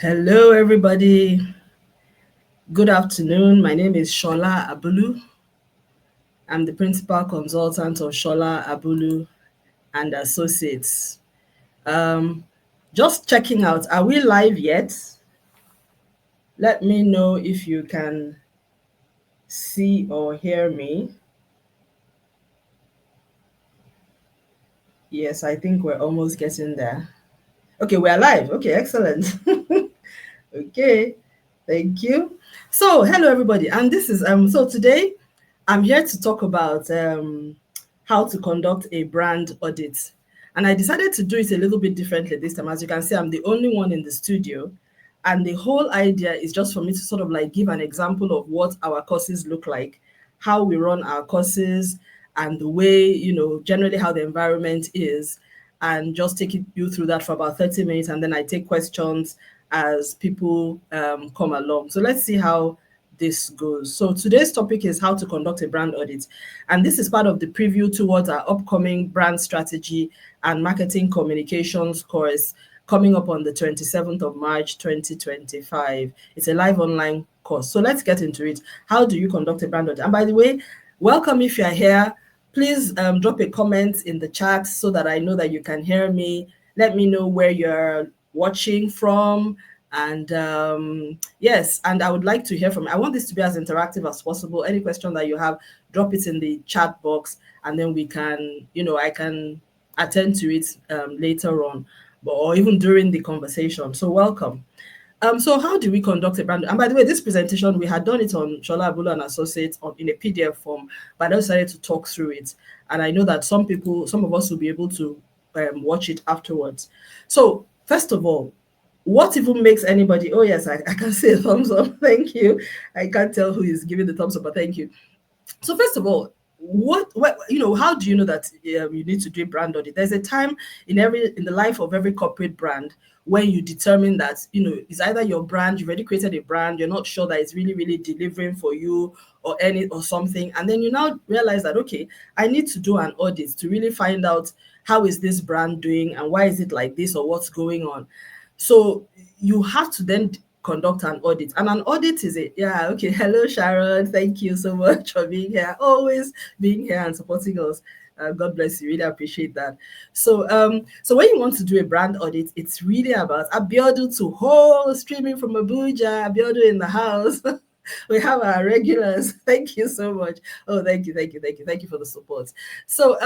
Hello, everybody. Good afternoon. My name is Sola Abulu. I'm the principal consultant of Sola Abulu and Associates. Um, just checking out, are we live yet? Let me know if you can see or hear me. Yes, I think we're almost getting there. Okay, we're live. Okay, excellent. Okay, thank you. So, hello everybody, and this is so today I'm here to talk about how to conduct a brand audit. And I decided to do it a little bit differently this time. As you can see, I'm the only one in the studio. And the whole idea is just for me to sort of like give an example of what our courses look like, how we run our courses, and the way, generally how the environment is, and just take you through that for about 30 minutes. And then I take questions as people come along. So let's see how this goes. So today's topic is how to conduct a brand audit. And this is part of the preview towards our upcoming brand strategy and marketing communications course coming up on the 27th of March 2025. It's a live online course. So let's get into it. How do you conduct a brand audit? And by the way, welcome if you're here. Please drop a comment in the chat so that I know that you can hear me. Let me know where you're watching from. And yes, and I would like to hear from you. I want this to be as interactive as possible. Any question that you have, drop it in the chat box, and then we can, I can attend to it later on, or even during the conversation. So welcome. So how do we conduct a brand? And by the way, this presentation, we had done it on Sola Abulu and Associates in a PDF form, but I decided to talk through it. And I know that some of us will be able to watch it afterwards. So first of all, what even makes anybody, oh yes, I can say a thumbs up, thank you. I can't tell who is giving the thumbs up, but thank you. So first of all, how do you know that you need to do a brand audit? There's a time in the life of every corporate brand when you determine that it's either your brand, you've already created a brand, you're not sure that it's really really delivering for you or something, and then you now realize that, okay, I need to do an audit to really find out how is this brand doing and why is it like this or what's going on. So you have to then conduct an audit. And an audit is okay. Hello, Sharon. Thank you so much for being here. Always being here and supporting us. God bless you. Really appreciate that. So when you want to do a brand audit, it's really about Abiodun to whole streaming from Abuja. Abiodun in the house. We have our regulars. Thank you so much. Oh, thank you for the support. So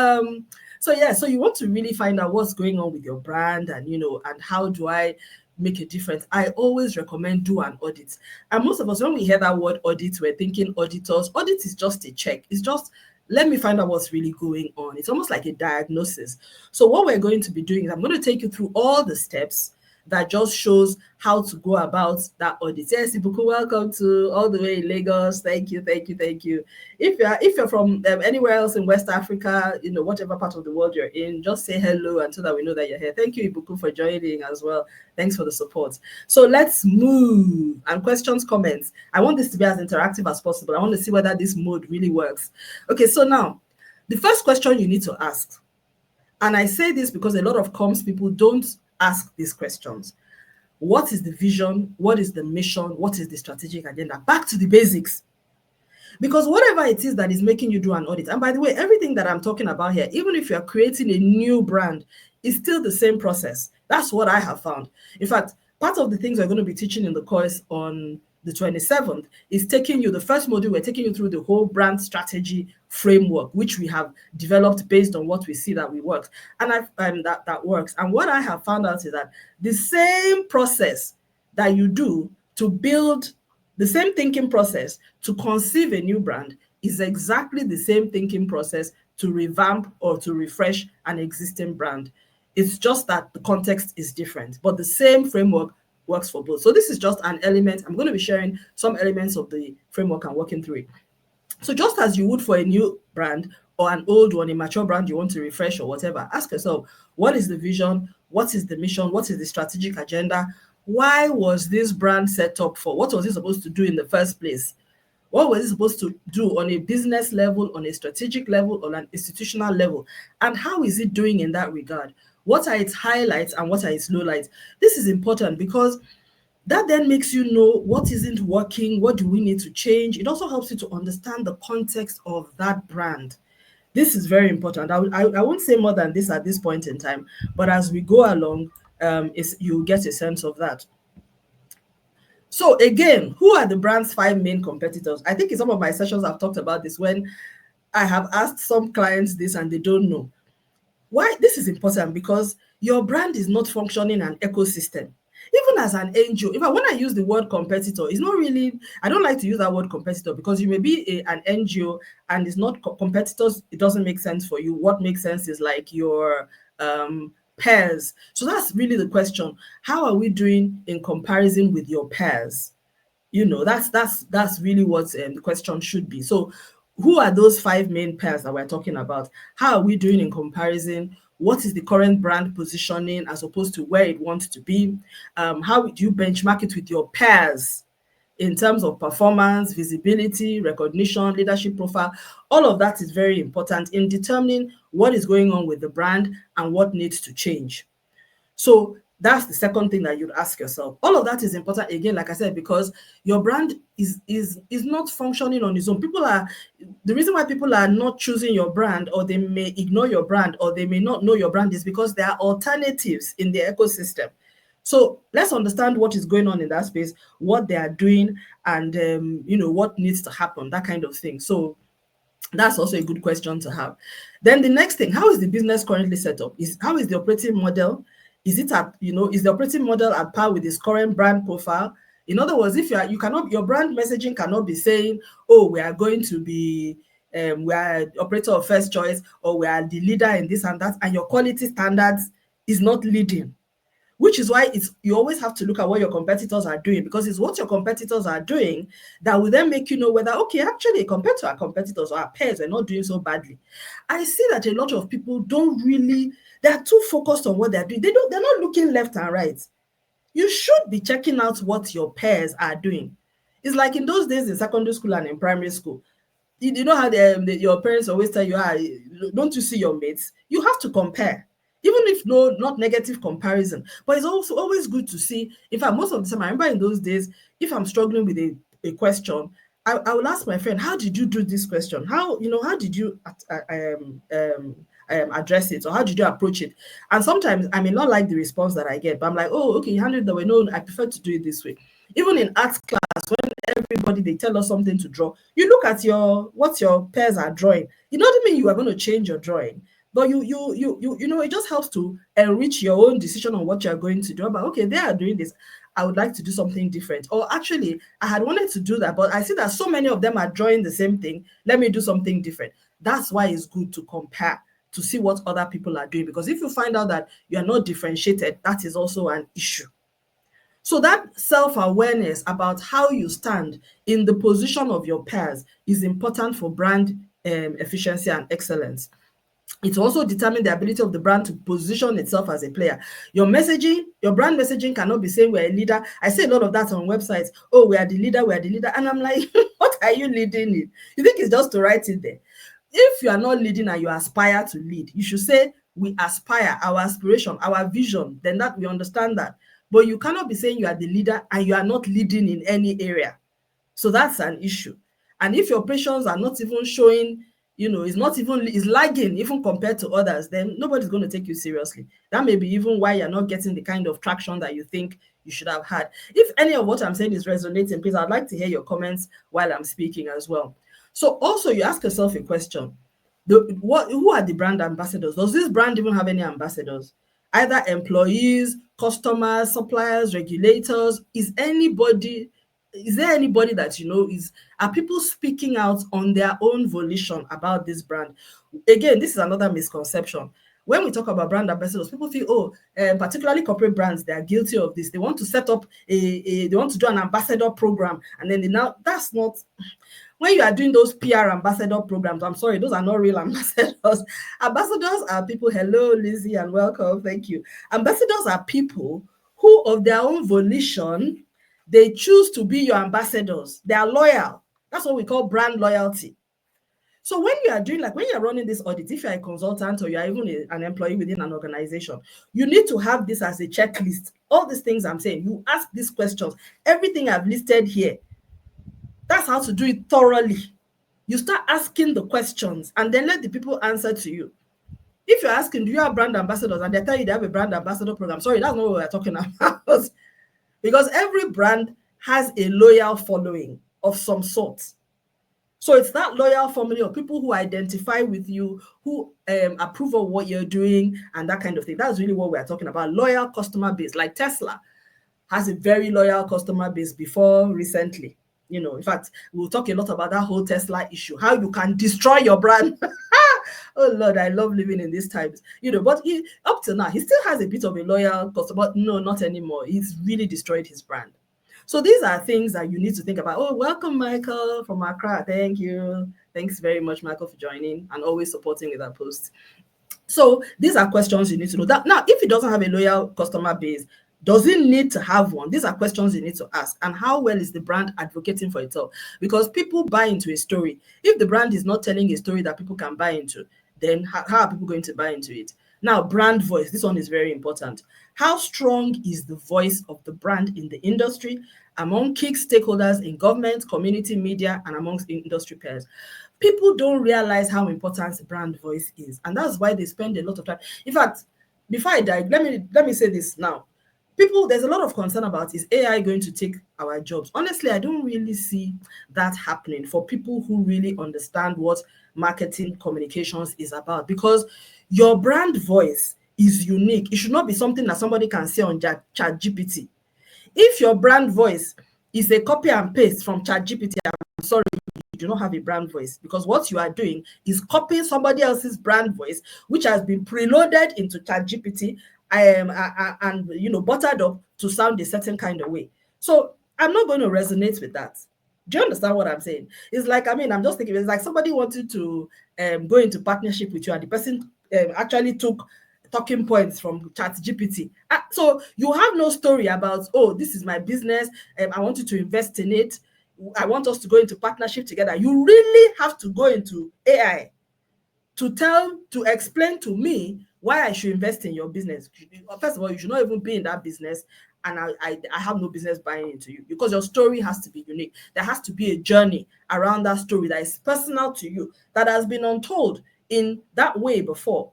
you want to really find out what's going on with your brand, and and how do I make a difference. I always recommend do an audit. And most of us, when we hear that word audit, we're thinking auditors. Audit is just a check. It's just, let me find out what's really going on. It's almost like a diagnosis. So what we're going to be doing is I'm going to take you through all the steps that just shows how to go about that audit. Yes, Ibuku, welcome to all the way in Lagos. Thank you. If you're from anywhere else in West Africa, whatever part of the world you're in, just say hello, and so that we know that you're here. Thank you, Ibuku, for joining as well. Thanks for the support. So let's move. And questions, comments. I want this to be as interactive as possible. I want to see whether this mode really works. Okay, so now, the first question you need to ask, and I say this because a lot of comms people don't ask these questions. What is the vision? What is the mission? What is the strategic agenda? Back to the basics. Because whatever it is that is making you do an audit, and by the way, everything that I'm talking about here, even if you're creating a new brand, is still the same process. That's what I have found. In fact, part of the things we're going to be teaching in the course on the 27th is the first module, we're taking you through the whole brand strategy framework, which we have developed based on what we see that we work. And that works. And what I have found out is that the same process that you do to build, the same thinking process to conceive a new brand is exactly the same thinking process to revamp or to refresh an existing brand. It's just that the context is different, but the same framework works for both. So this is just an element. I'm going to be sharing some elements of the framework and working through it. So just as you would for a new brand or an old one, a mature brand you want to refresh or whatever, ask yourself, what is the vision? What is the mission? What is the strategic agenda? Why was this brand set up for? What was it supposed to do in the first place? What was it supposed to do on a business level, on a strategic level, on an institutional level? And how is it doing in that regard? What are its highlights and what are its lowlights? This is important because That then makes you know what isn't working, what do we need to change. It also helps you to understand the context of that brand. This is very important. I won't say more than this at this point in time, but as we go along, you'll get a sense of that. So again, who are the brand's 5 main competitors? I think in some of my sessions I've talked about this when I have asked some clients this and they don't know. Why this is important? Because your brand is not functioning an ecosystem. Even as an NGO, when I use the word competitor, it's not really, I don't like to use that word competitor because you may be an NGO and it's not competitors, it doesn't make sense for you. What makes sense is like your peers. So that's really the question. How are we doing in comparison with your peers? That's really what the question should be. So who are those 5 main pairs that we're talking about? How are we doing in comparison? What is the current brand positioning as opposed to where it wants to be? How do you benchmark it with your peers in terms of performance, visibility, recognition, leadership profile? All of that is very important in determining what is going on with the brand and what needs to change. So that's the second thing that you'd ask yourself. All of that is important, again, like I said, because your brand is not functioning on its own. The reason why people are not choosing your brand, or they may ignore your brand, or they may not know your brand, is because there are alternatives in the ecosystem. So let's understand what is going on in that space, what they are doing, and what needs to happen, that kind of thing. So that's also a good question to have. Then the next thing, how is the business currently set up? How is the operating model? Is it is the operating model at par with its current brand profile? In other words, if your brand messaging cannot be saying, oh, we are going to be we are operator of first choice, or we are the leader in this and that, and your quality standards is not leading. Which is why you always have to look at what your competitors are doing, because it's what your competitors are doing that will then make you know whether, okay, actually, compared to our competitors or our peers, we're not doing so badly. I see that a lot of people they're too focused on what they're doing. They're not looking left and right. You should be checking out what your peers are doing. It's like in those days in secondary school and in primary school. You know how your parents always tell you, don't you see your mates? You have to compare, even if not negative comparison. But it's also always good to see. In fact, most of the time, I remember in those days, if I'm struggling with a question, I will ask my friend, how did you do this question? How did you address it, or how did you approach it? And sometimes I may not like the response that I get, but I'm like, oh, okay, you handled it that way. No, I prefer to do it this way. Even in art class, when everybody, they tell us something to draw, you look at what your peers are drawing. It doesn't mean you are going to change your drawing, but it just helps to enrich your own decision on what you're going to do. About, okay, they are doing this, I would like to do something different. Or actually, I had wanted to do that, but I see that so many of them are drawing the same thing. Let me do something different. That's why it's good to compare, to see what other people are doing, because if you find out that you are not differentiated, that is also an issue. So that self-awareness about how you stand in the position of your peers is important for brand efficiency and excellence. It also determines the ability of the brand to position itself as a player. Your brand messaging cannot be saying we're a leader. I see a lot of that on websites. Oh, we are the leader. And I'm like, what are you leading in? You think it's just to write it there? If you are not leading and you aspire to lead, you should say, we aspire, our aspiration, our vision, then that we understand that. But you cannot be saying you are the leader and you are not leading in any area. So that's an issue. And if your operations are not even showing, is lagging even compared to others, then nobody's going to take you seriously. That may be even why you're not getting the kind of traction that you think you should have had. If any of what I'm saying is resonating, please, I'd like to hear your comments while I'm speaking as well. So also, you ask yourself a question. Who are the brand ambassadors? Does this brand even have any ambassadors? Either employees, customers, suppliers, regulators? Is there anybody that are people speaking out on their own volition about this brand? Again, this is another misconception. When we talk about brand ambassadors, people feel, particularly corporate brands, they are guilty of this. They want to set up they want to do an ambassador program, and then that's not. When you are doing those PR ambassador programs, I'm sorry, those are not real ambassadors. Ambassadors are people, hello, Lizzie, and welcome, thank you. Ambassadors are people who, of their own volition, they choose to be your ambassadors. They are loyal. That's what we call brand loyalty. So when you are doing, like when you're running this audit, if you're a consultant or you're even an employee within an organization, you need to have this as a checklist. All these things I'm saying, you ask these questions. Everything I've listed here, that's how to do it thoroughly. You start asking the questions and then let the people answer to you. If you're asking, do you have brand ambassadors? And they tell you they have a brand ambassador program. Sorry, that's not what we're talking about. Because every brand has a loyal following of some sort. So it's that loyal family of people who identify with you, who approve of what you're doing and that kind of thing. That's really what we're talking about. Loyal customer base. Like Tesla has a very loyal customer base before recently. In fact, we'll talk a lot about that whole Tesla issue, how you can destroy your brand. Oh Lord, I love living in these times. But up to now, he still has a bit of a loyal customer. No, not anymore. He's really destroyed his brand. So these are things that you need to think about. Oh, welcome, Michael from Accra. Thank you. Thanks very much, Michael, for joining and always supporting with our posts. So these are questions you need to know. Now, if it doesn't have a loyal customer base, does it need to have one? These are questions you need to ask. And how well is the brand advocating for itself? Because people buy into a story. If the brand is not telling a story that people can buy into, then how are people going to buy into it? Now, brand voice. This one is very important. How strong is the voice of the brand in the industry, among key stakeholders in government, community, media, and amongst industry peers? People don't realize how important brand voice is, and that's why they spend a lot of time. In fact, before I die, let me say this now. There's a lot of concern about, is AI going to take our jobs? Honestly, I don't really see that happening for people who really understand what marketing communications is about, because your brand voice is unique. It should not be something that somebody can say on ChatGPT. If your brand voice is a copy and paste from ChatGPT, I'm sorry, you do not have a brand voice, because what you are doing is copying somebody else's brand voice, which has been preloaded into ChatGPT and buttered up to sound a certain kind of way. So I'm not going to resonate with that. Do you understand what I'm saying? It's like, I'm just thinking, it's like somebody wanted to go into partnership with you, and the person actually took talking points from ChatGPT. So you have no story about, oh, this is my business, I want you to invest in it, I want us to go into partnership together. You really have to go into AI to explain to me why I should invest in your business. First of all, you should not even be in that business, and I have no business buying into you, because your story has to be unique. There has to be a journey around that story that is personal to you, that has been untold in that way before.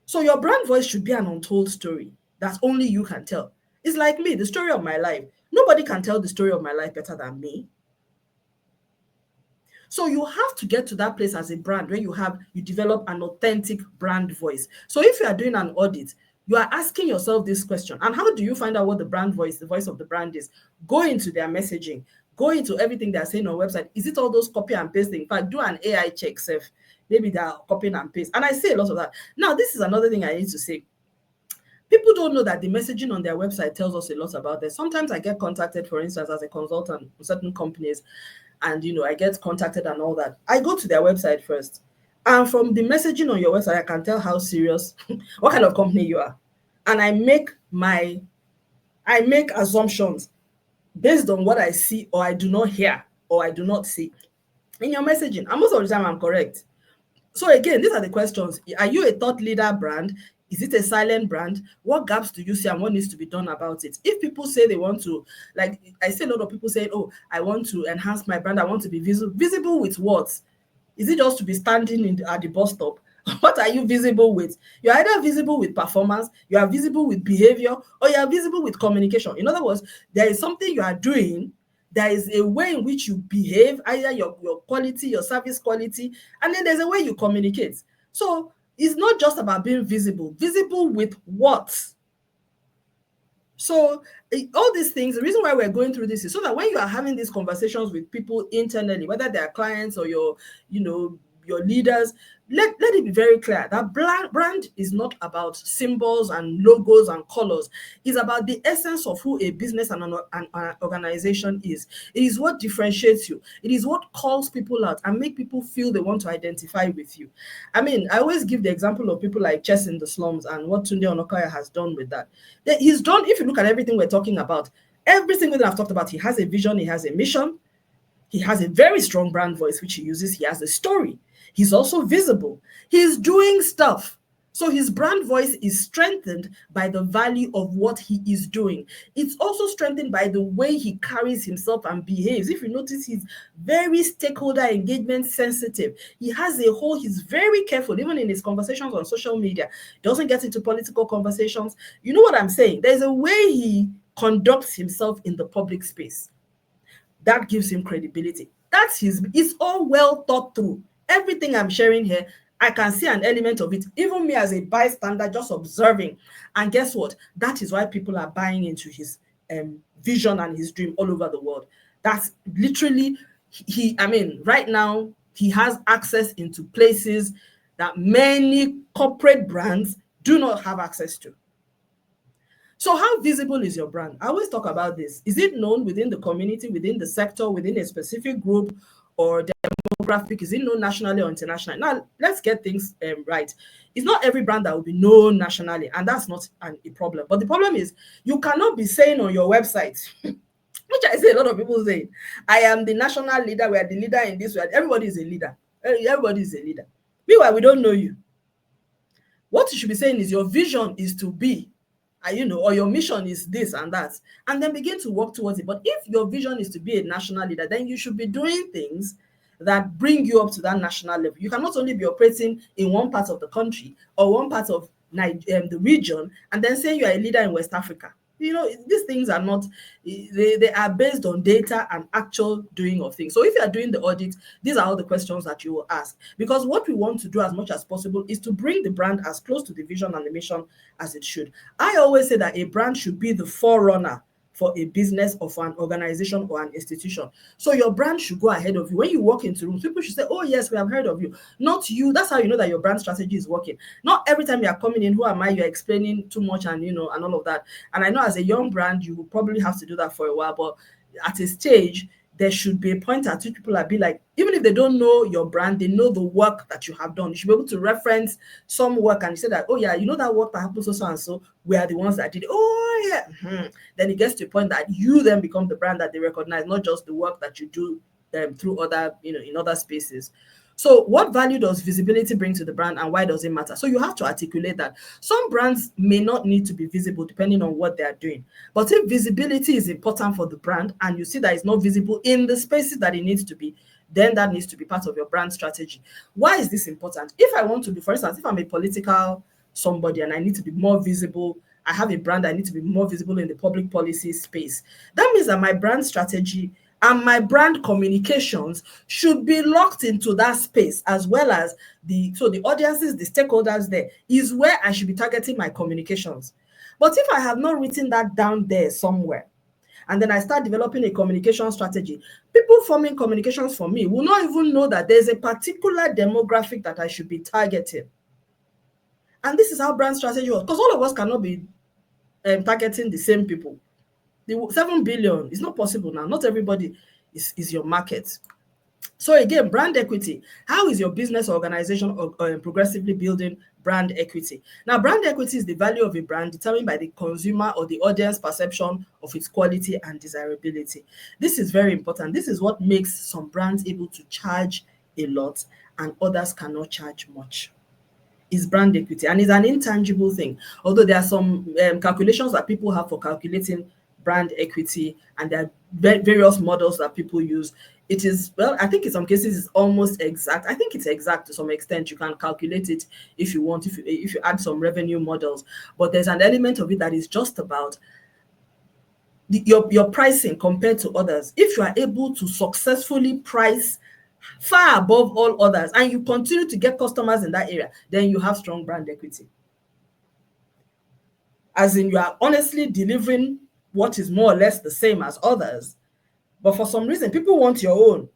So your brand voice should be an untold story that only you can tell. It's like me, the story of my life. Nobody can tell the story of my life better than me. So you have to get to that place as a brand where you develop an authentic brand voice. So if you are doing an audit, you are asking yourself this question. And how do you find out what the brand voice, the voice of the brand is? Go into their messaging. Go into everything they're saying on website. Is it all those copy and paste things? In fact, do an AI check, Seth. Maybe they're copying and paste. And I see a lot of that. Now, this is another thing I need to say. People don't know that the messaging on their website tells us a lot about them. Sometimes I get contacted, for instance, as a consultant for certain companies, and I get contacted and all that. I go to their website first, and from the messaging on your website, I can tell how serious, what kind of company you are, and I make assumptions based on what I see, or I do not hear, or I do not see in your messaging. And most of the time, I'm correct. So again, these are the questions. Are you a thought leader brand? Is it a silent brand? What gaps do you see and what needs to be done about it? If people say they want to, like I see a lot of people saying, oh, I want to enhance my brand. I want to be visible. Visible with what? Is it just to be standing at the bus stop? What are you visible with? You're either visible with performance, you are visible with behavior, or you are visible with communication. In other words, there is something you are doing. There is a way in which you behave, either your quality, your service quality, and then there's a way you communicate. So it's not just about being visible. Visible with what? So all these things, the reason why we're going through this is so that when you are having these conversations with people internally, whether they are clients or your leaders, let it be very clear that brand is not about symbols and logos and colors. It's about the essence of who a business and an organization is. It is what differentiates you. It is what calls people out and make people feel they want to identify with you. I always give the example of people like Chess in the Slums and what Tunde Onokaya has done with that. He's done, if you look at everything we're talking about, every single thing I've talked about, he has a vision, he has a mission. He has a very strong brand voice, which he uses. He has a story. He's also visible. He's doing stuff. So his brand voice is strengthened by the value of what he is doing. It's also strengthened by the way he carries himself and behaves. If you notice, he's very stakeholder engagement sensitive. He has a whole, he's very careful, even in his conversations on social media. He doesn't get into political conversations. You know what I'm saying? There's a way he conducts himself in the public space that gives him credibility. That's his, it's all well thought through. Everything I'm sharing here, I can see an element of it, even me as a bystander just observing. And guess what? That is why people are buying into his vision and his dream all over the world. That's literally, I mean, right now, he has access into places that many corporate brands do not have access to. So how visible is your brand? I always talk about this. Is it known within the community, within the sector, within a specific group or demographic? Is it known nationally or internationally? Now, let's get things right. It's not every brand that will be known nationally, and that's not a problem. But the problem is you cannot be saying on your website, which I see a lot of people say, I am the national leader, we are the leader in this way. Everybody is a leader. Everybody is a leader. Meanwhile, we don't know you. What you should be saying is your vision is to be, or your mission is this and that, and then begin to work towards it. But if your vision is to be a national leader, then you should be doing things that bring you up to that national level. You cannot only be operating in one part of the country or one part of the region and then say you are a leader in West Africa. These things are not, they are based on data and actual doing of things. So if you are doing the audit, these are all the questions that you will ask. Because what we want to do as much as possible is to bring the brand as close to the vision and the mission as it should. I always say that a brand should be the forerunner for a business or for an organization or an institution. So your brand should go ahead of you. When you walk into rooms, people should say, oh yes, we have heard of you. Not you. That's how you know that your brand strategy is working. Not every time you are coming in, who am I? You're explaining too much and and all of that. And I know as a young brand, you will probably have to do that for a while, but at a stage, there should be a point at which people are be like, even if they don't know your brand, they know the work that you have done. You should be able to reference some work and you say that, oh yeah, you know that work that happened so and so, we are the ones that did it. Oh yeah. Then it gets to a point that you then become the brand that they recognize, not just the work that you do through other, in other spaces. So what value does visibility bring to the brand and why does it matter? So you have to articulate that. Some brands may not need to be visible depending on what they are doing. But if visibility is important for the brand and you see that it's not visible in the spaces that it needs to be, then that needs to be part of your brand strategy. Why is this important? If I want to be, for instance, if I'm a political somebody and I need to be more visible, I have a brand, I need to be more visible in the public policy space. That means that my brand strategy and my brand communications should be locked into that space, as well as the audiences, the stakeholders there is where I should be targeting my communications. But if I have not written that down there somewhere, and then I start developing a communication strategy, people forming communications for me will not even know that there's a particular demographic that I should be targeting. And this is how brand strategy works, because all of us cannot be targeting the same people. The 7 billion is not possible now. Not everybody is your market. So again, brand equity. How is your business organization progressively building brand equity? Now, brand equity is the value of a brand determined by the consumer or the audience perception of its quality and desirability. This is very important. This is what makes some brands able to charge a lot and others cannot charge much. Is brand equity, and it's an intangible thing. Although there are some calculations that people have for calculating brand equity, and there are various models that people use. It is, well, I think in some cases it's almost exact. I think it's exact to some extent. You can calculate it if you want, if you add some revenue models. But there's an element of it that is just about your pricing compared to others. If you are able to successfully price far above all others and you continue to get customers in that area, then you have strong brand equity. As in, you are honestly delivering what is more or less the same as others, but for some reason people want your own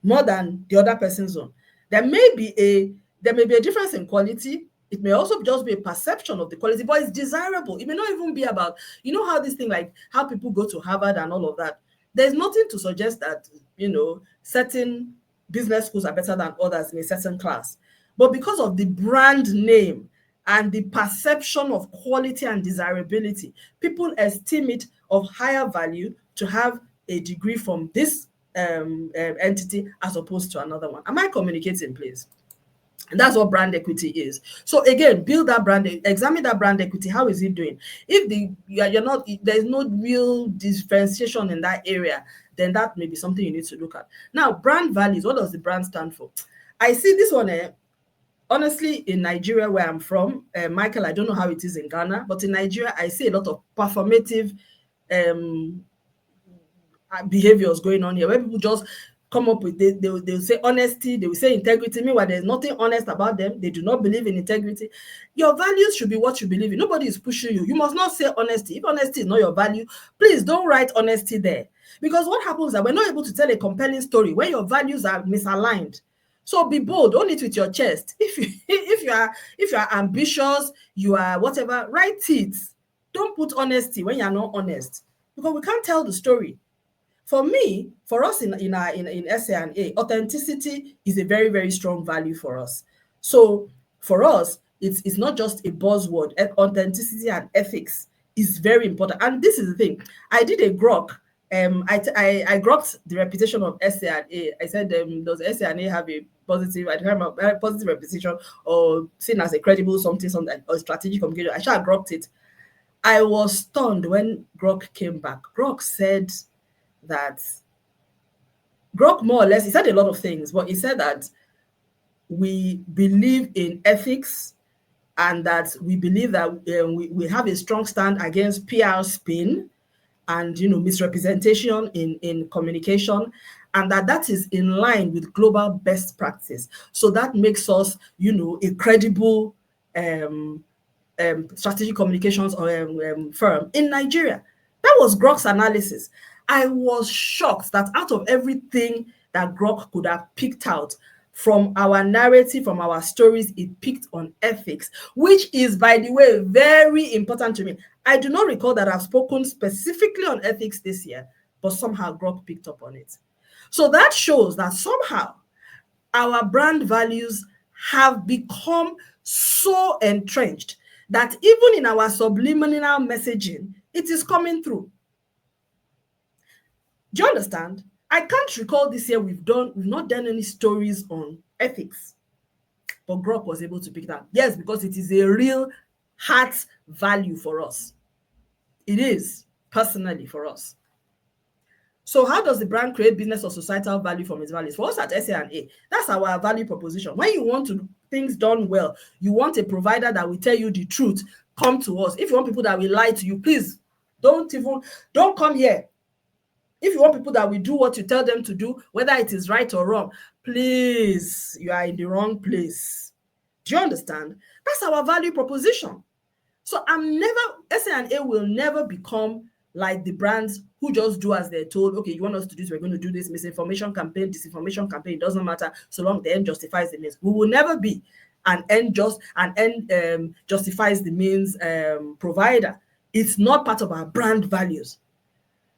more than the other person's own. There may be a difference in quality. It may also just be a perception of the quality, but it's desirable. It may not even be about, how this thing, like how people go to Harvard and all of that. There's nothing to suggest that, certain business schools are better than others in a certain class. But because of the brand name and the perception of quality and desirability, people esteem it of higher value to have a degree from this entity as opposed to another one. Am I communicating, please? And that's what brand equity is. So again, build that brand, examine that brand equity. How is it doing? If you're not, there's no real differentiation in that area, then that may be something you need to look at. Now, brand values. What does the brand stand for? I see this one. Honestly, in Nigeria, where I'm from, Michael, I don't know how it is in Ghana, but in Nigeria, I see a lot of performative behaviors going on here, where people just come up with they'll say honesty, they will say integrity. Meanwhile, there's nothing honest about them. They do not believe in integrity. Your values should be what you believe in. Nobody is pushing you. You must not say honesty. If honesty is not your value, please don't write honesty there. Because what happens is that we're not able to tell a compelling story when your values are misaligned. So be bold, own it with your chest. If you are ambitious, you are whatever, write it. Don't put honesty when you're not honest, because we can't tell the story. For me, for us in SA&A, authenticity is a very, very strong value for us. So for us, it's not just a buzzword. Authenticity and ethics is very important. And this is the thing. I did a grok. I grokked the reputation of SA&A. I said, does SA&A have a positive, I don't remember, positive reputation or seen as a credible something, or strategic communication? I should have grokked it. I was stunned when Grok came back. Grok said that Grok more or less, he said a lot of things, but he said that we believe in ethics and that we believe that we have a strong stand against PR spin and misrepresentation in communication, and that is in line with global best practice. So that makes us a credible strategic communications firm in Nigeria. That was Grok's analysis. I was shocked that out of everything that Grok could have picked out from our narrative, from our stories, it picked on ethics, which is, by the way, very important to me. I do not recall that I've spoken specifically on ethics this year, but somehow Grok picked up on it. So that shows that somehow our brand values have become so entrenched that even in our subliminal messaging, it is coming through. Do you understand? I can't recall this year we've not done any stories on ethics, but Grok was able to pick that. Yes, because it is a real heart value for us. It is personally for us. So how does the brand create business or societal value from its values? For us at SA&A, that's our value proposition. When you want things done well, you want a provider that will tell you the truth, come to us. If you want people that will lie to you, please don't come here. If you want people that will do what you tell them to do, whether it is right or wrong, please, you are in the wrong place. Do you understand? That's our value proposition. So SA&A will never become like the brands who just do as they're told. Okay, you want us to do this, we're going to do this misinformation campaign, disinformation campaign. It doesn't matter so long the end justifies the means. We will never be an end justifies the means provider. It's not part of our brand values.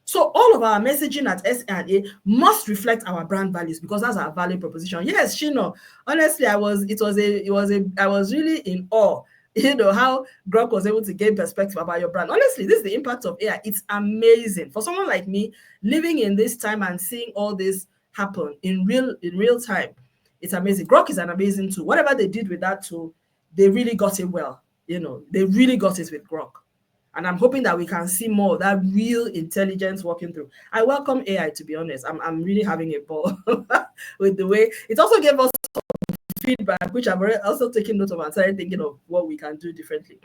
So all of our messaging at SA&A must reflect our brand values, because that's our value proposition. Yes, Shino, honestly, I was really in awe, how Grok was able to gain perspective about your brand. Honestly, this is the impact of AI. It's amazing. For someone like me, living in this time and seeing all this happen in real time, it's amazing. Grok is an amazing tool. Whatever they did with that tool, they really got it well. They really got it with Grok. And I'm hoping that we can see more of that real intelligence working through. I welcome AI, to be honest. I'm really having a ball with the way it also gave us some feedback, which I'm also taking note of and started thinking of what we can do differently.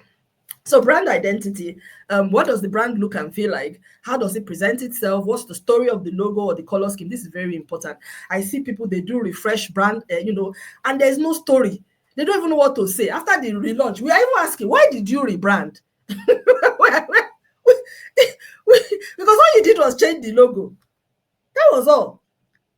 So brand identity, what does the brand look and feel like? How does it present itself? What's the story of the logo or the color scheme? This is very important. I see people, they do refresh brand, and there's no story. They don't even know what to say. After the relaunch, we are even asking, why did you rebrand? Because all you did was change the logo. That was all.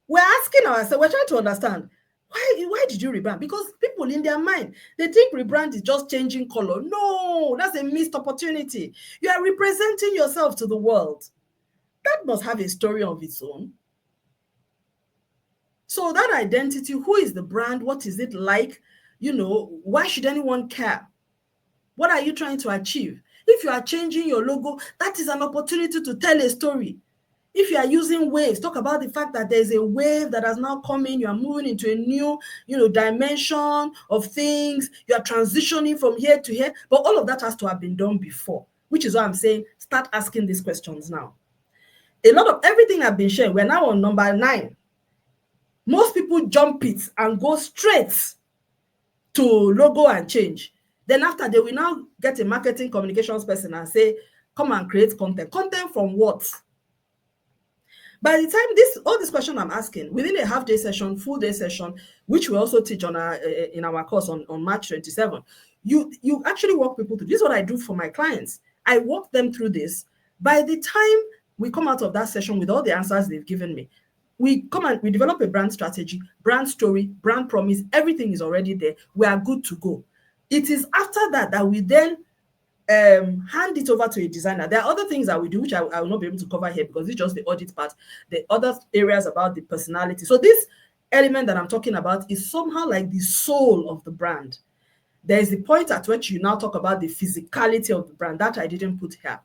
We're asking ourselves, we're trying to understand, why did you rebrand? Because people in their mind, they think rebrand is just changing color. No, that's a missed opportunity. You are representing yourself to the world. That must have a story of its own. So that identity, who is the brand? What is it like? Why should anyone care? What are you trying to achieve? If you are changing your logo, that is an opportunity to tell a story. If you are using waves, talk about the fact that there's a wave that has now come in. You are moving into a new, dimension of things. You are transitioning from here to here. But all of that has to have been done before, which is why I'm saying start asking these questions now. A lot of everything I've been sharing, we're now on number 9. Most people jump it and go straight to logo and change. Then after, they will now get a marketing communications person and say, come and create content. Content from what? By the time all this question I'm asking, within a half-day session, full-day session, which we also teach on in our course on March 27, you actually walk people through. This is what I do for my clients. I walk them through this. By the time we come out of that session with all the answers they've given me, we come and we develop a brand strategy, brand story, brand promise. Everything is already there. We are good to go. It is after that that we then hand it over to a designer. There are other things that we do, which I will not be able to cover here because it's just the audit part. The other areas about the personality. So this element that I'm talking about is somehow like the soul of the brand. There is the point at which you now talk about the physicality of the brand. That I didn't put here.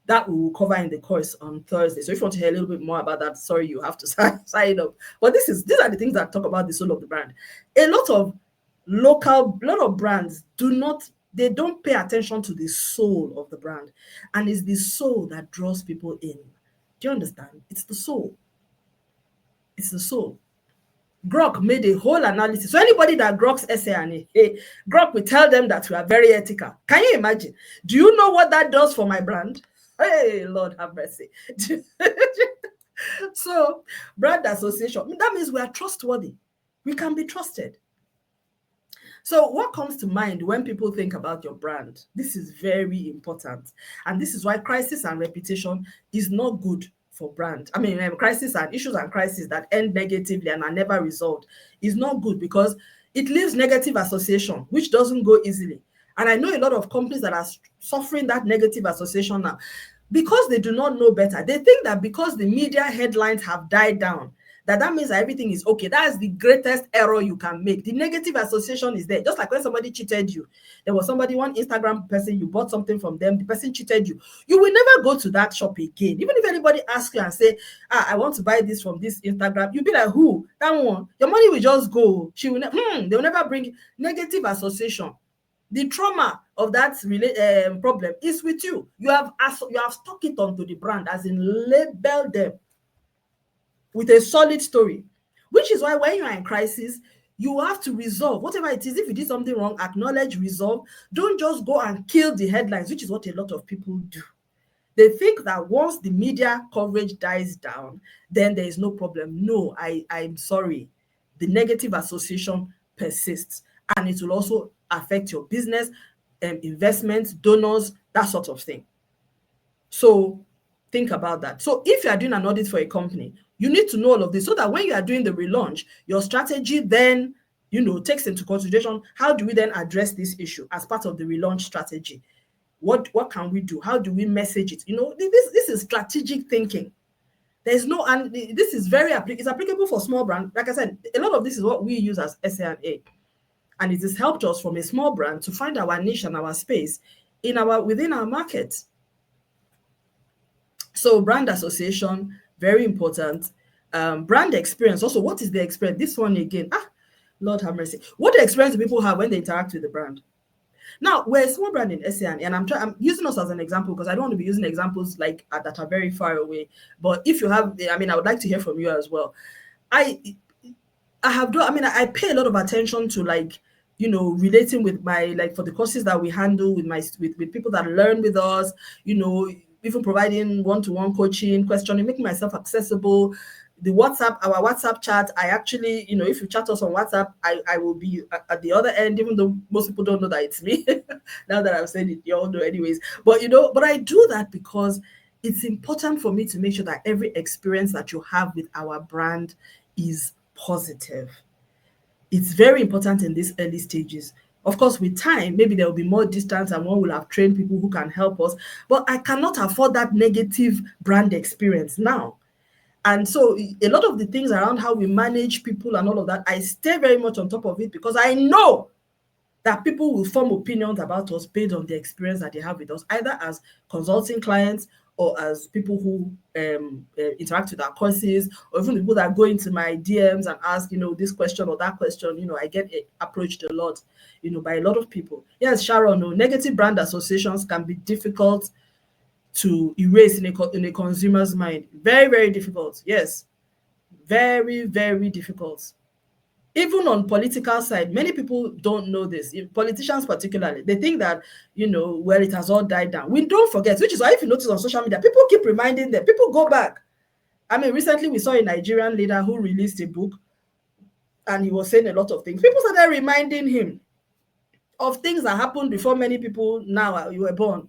That we will cover in the course on Thursday. So if you want to hear a little bit more about that, sorry, you have to sign up. But these are the things that talk about the soul of the brand. A lot of brands they don't pay attention to the soul of the brand. And it's the soul that draws people in. Do you understand? It's the soul. It's the soul. Grok made a whole analysis. So anybody that groks SA&A, Grok will tell them that we are very ethical. Can you imagine? Do you know what that does for my brand? Hey, Lord have mercy. So, brand association, that means we are trustworthy. We can be trusted. So what comes to mind when people think about your brand? This is very important. And this is why crisis and reputation is not good for brand. I mean, crisis and issues and crises that end negatively and are never resolved is not good because it leaves negative association, which doesn't go easily. And I know a lot of companies that are suffering that negative association now because they do not know better. They think that because the media headlines have died down, that means that everything is okay. That is the greatest error you can make. The negative association is there. Just like when somebody cheated you. There was one Instagram person, you bought something from them, the person cheated you. You will never go to that shop again. Even if anybody asks you and say, I want to buy this from this Instagram, you'll be like, who? That one. Your money will just go. They will never bring negative association. The trauma of that problem is with you. You have stuck it onto the brand, as in label them with a solid story, which is why when you are in crisis, you have to resolve whatever it is. If you did something wrong, acknowledge, resolve. Don't just go and kill the headlines, which is what a lot of people do. They think that once the media coverage dies down, then there is no problem. No, I'm sorry. The negative association persists, and it will also affect your business, investments, donors, that sort of thing. So think about that. So if you are doing an audit for a company, you need to know all of this so that when you are doing the relaunch, your strategy then, takes into consideration how do we then address this issue as part of the relaunch strategy. What can we do? How do we message it? This is strategic thinking. And this is it's applicable for small brand. Like I said, a lot of this is what we use as SA&A. And it has helped us from a small brand to find our niche and our space within our market. So brand association, very important. Brand experience. Also, what is the experience? This one again. Lord have mercy. What the experience do people have when they interact with the brand? Now, we're a small brand in SA&A, and I'm using us as an example because I don't want to be using examples like that are very far away. But if you have, I would like to hear from you as well. I pay a lot of attention to relating with my for the courses that we handle with people that learn with us, even providing one-to-one coaching, questioning, making myself accessible. Our WhatsApp chat, I actually, if you chat us on WhatsApp, I will be at the other end, even though most people don't know that it's me. Now that I've said it, you all know anyways. But, but I do that because it's important for me to make sure that every experience that you have with our brand is positive. It's very important in these early stages. Of course, with time, maybe there will be more distance and one will have trained people who can help us. But I cannot afford that negative brand experience now. And so a lot of the things around how we manage people and all of that, I stay very much on top of it because I know that people will form opinions about us based on the experience that they have with us, either as consulting clients or as people who interact with our courses, or even the people that go into my DMs and ask, this question or that question. I get approached a lot, by a lot of people. Yes, Sharon, no, negative brand associations can be difficult to erase in a consumer's mind. Very, very difficult. Yes, very, very difficult. Even on political side, many people don't know this. Politicians particularly, they think that, well, it has all died down. We don't forget, which is why if you notice on social media, people keep reminding them. People go back. I mean, recently we saw a Nigerian leader who released a book and he was saying a lot of things. People started reminding him of things that happened before many people now you were born.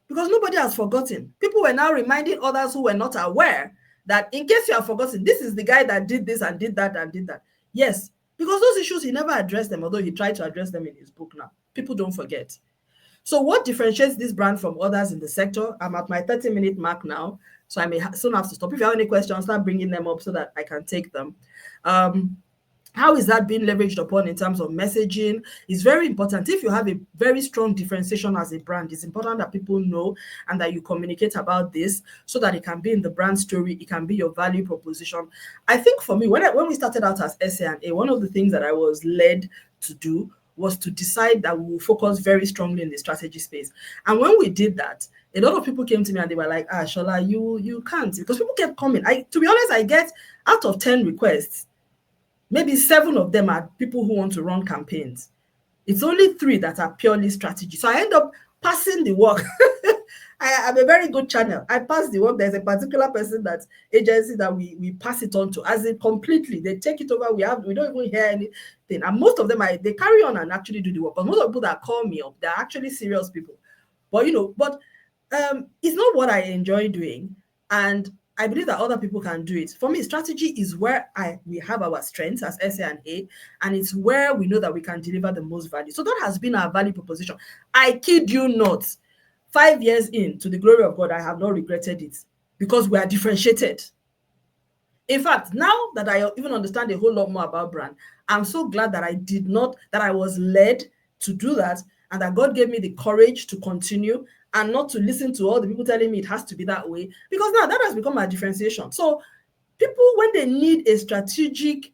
Because nobody has forgotten. People were now reminding others who were not aware that in case you have forgotten, this is the guy that did this and did that and did that. Yes, because those issues, he never addressed them, although he tried to address them in his book now. People don't forget. So what differentiates this brand from others in the sector? I'm at my 30-minute mark now, so I may soon have to stop. If you have any questions, start bringing them up so that I can take them. How is that being leveraged upon in terms of messaging? It's very important. If you have a very strong differentiation as a brand, it's important that people know and that you communicate about this so that it can be in the brand story, it can be your value proposition. I think for me, when we started out as SA&A, one of the things that I was led to do was to decide that we will focus very strongly in the strategy space. And when we did that, a lot of people came to me and they were like, Shola, you can't, because people kept coming. To be honest, I get out of 10 requests, maybe 7 of them are people who want to run campaigns. It's only 3 that are purely strategy. So I end up passing the work. I'm a very good channel. I pass the work. There's a particular agency that we pass it on to, as in completely. They take it over. We don't even hear anything. And most of them, they carry on and actually do the work. But most of the people that call me up, they're actually serious people. But it's not what I enjoy doing. And I believe that other people can do it. For me, strategy is where we have our strengths as SA&A, and it's where we know that we can deliver the most value. So that has been our value proposition. I kid you not. 5 years in, to the glory of God, I have not regretted it because we are differentiated. In fact, now that I even understand a whole lot more about brand, I'm so glad that I was led to do that, and that God gave me the courage to continue and not to listen to all the people telling me it has to be that way, because now that has become our differentiation. So people, when they need a strategic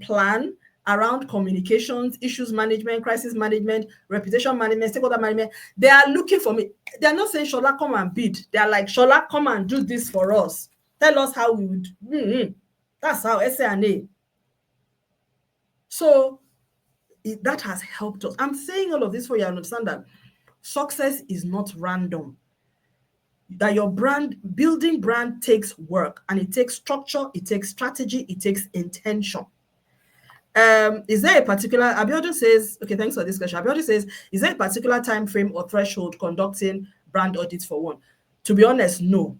plan around communications, issues management, crisis management, reputation management, stakeholder management, they are looking for me. They're not saying, Shola, come and bid. They're like, Shola, come and do this for us. Tell us how we would. That's how SA&A. So that has helped us. I'm saying all of this for you to understand that success is not random. That your building brand takes work, and it takes structure, it takes strategy, it takes intention. Is there a particular, Abiodun says, okay, thanks for this question. Abiodun says, is there a particular time frame or threshold conducting brand audits for one? To be honest, no.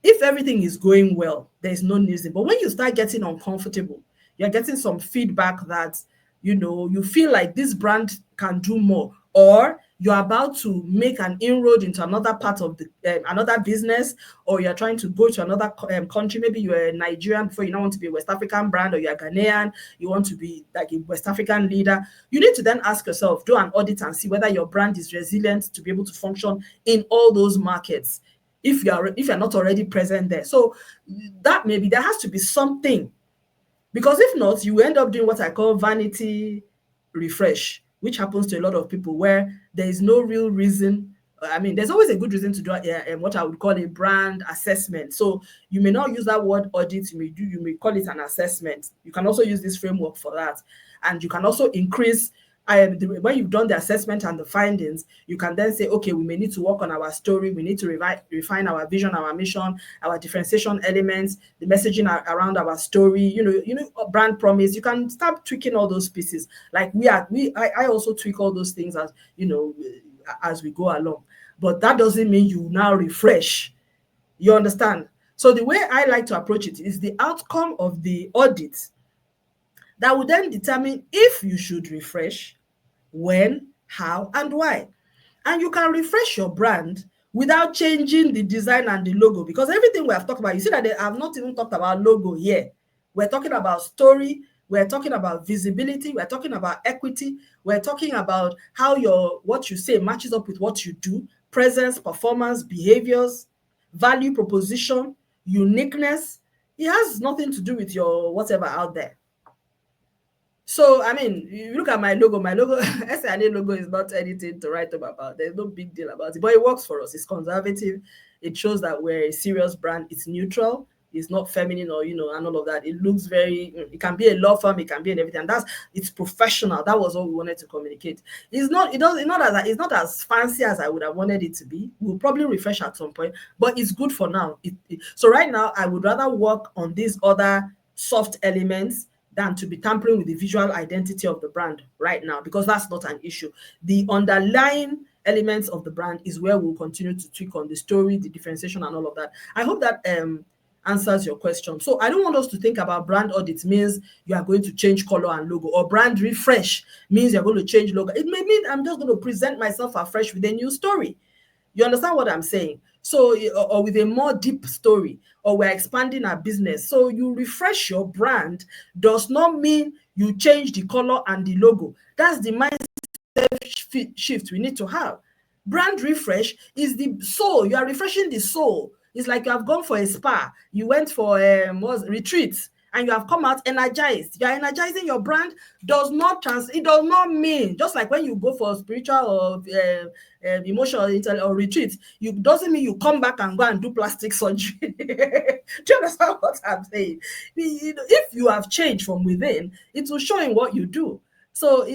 If everything is going well, there is no news. But when you start getting uncomfortable, you're getting some feedback that, you feel like this brand can do more, or you're about to make an inroad into another part of another business, or you're trying to go to another country. Maybe you're a Nigerian before, you don't want to be a West African brand, or you're Ghanaian, you want to be like a West African leader. You need to then ask yourself, do an audit and see whether your brand is resilient to be able to function in all those markets, if you're not already present there. So that maybe there has to be something, because if not, you end up doing what I call vanity refresh, which happens to a lot of people, where there is no real reason. I mean, there's always a good reason to do what I would call a brand assessment. So you may not use that word audit, you may call it an assessment. You can also use this framework for that. And you can also increase, when you've done the assessment and the findings, you can then say, okay, we may need to work on our story, we need to refine our vision, our mission, our differentiation elements, the messaging around our story, brand promise. You can start tweaking all those pieces. Like I also tweak all those things as we go along. But that doesn't mean you now refresh. You understand? So the way I like to approach it is the outcome of the audit that will then determine if you should refresh, when, how, and why. And you can refresh your brand without changing the design and the logo, because everything we have talked about, you see that they have not even talked about logo here. We're talking about story, we're talking about visibility, we're talking about equity, we're talking about how what you say matches up with what you do, presence, performance, behaviors. value proposition, uniqueness. It has nothing to do with your whatever out there. So, I mean, you look at my logo, SNA logo is not anything to write home about. There's no big deal about it, but it works for us. It's conservative. It shows that we're a serious brand. It's neutral. It's not feminine or, and all of that. It looks very, it can be a law firm, it can be in everything. And it's professional. That was all we wanted to communicate. It's not as fancy as I would have wanted it to be. We'll probably refresh at some point, but it's good for now. So right now, I would rather work on these other soft elements than to be tampering with the visual identity of the brand right now, because that's not an issue. The underlying elements of the brand is where we'll continue to tweak on the story, the differentiation, and all of that. I hope that answers your question. So I don't want us to think about brand audit means you are going to change color and logo, or brand refresh means you're going to change logo. It may mean I'm just going to present myself afresh with a new story. You understand what I'm saying? So, or with a more deep story, or we're expanding our business. So you refresh your brand does not mean you change the color and the logo. That's the mindset shift we need to have. Brand refresh is the soul. You are refreshing the soul. It's like you have gone for a spa. You went for a retreat, and you have come out energized. You are energizing your brand. It does not mean, just like when you go for spiritual or emotional or retreat, it doesn't mean you come back and go and do plastic surgery. Do you understand what I'm saying? If you have changed from within, it will show in what you do. So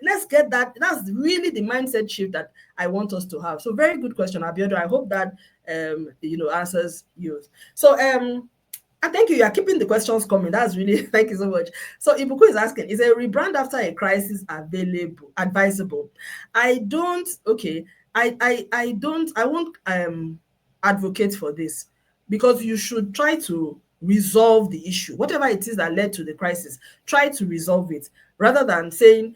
let's get that. That's really the mindset shift that I want us to have. So very good question, Abiodun. I hope that answers you. So and thank you. You are keeping the questions coming. That's really, thank you so much. So Ibuku is asking, is a rebrand after a crisis advisable? I won't advocate for this, because you should try to resolve the issue. Whatever it is that led to the crisis, try to resolve it, rather than saying,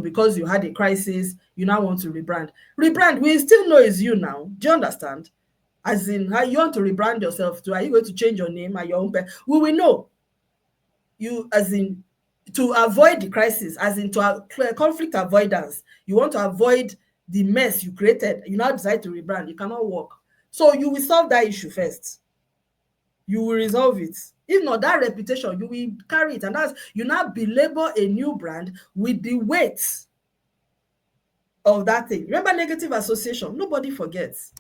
because you had a crisis, you now want to rebrand. Rebrand, we still know it's you now. Do you understand? As in, how you want to rebrand yourself to? Are you going to change your name and your own we will know you, as in, to avoid the crisis, as in to conflict avoidance. You want to avoid the mess you created. You now decide to rebrand. You cannot work. So you will solve that issue first. You will resolve it. If not, that reputation, you will carry it, and that's, you now belabor a new brand with the weight of that thing. Remember, negative association, nobody forgets.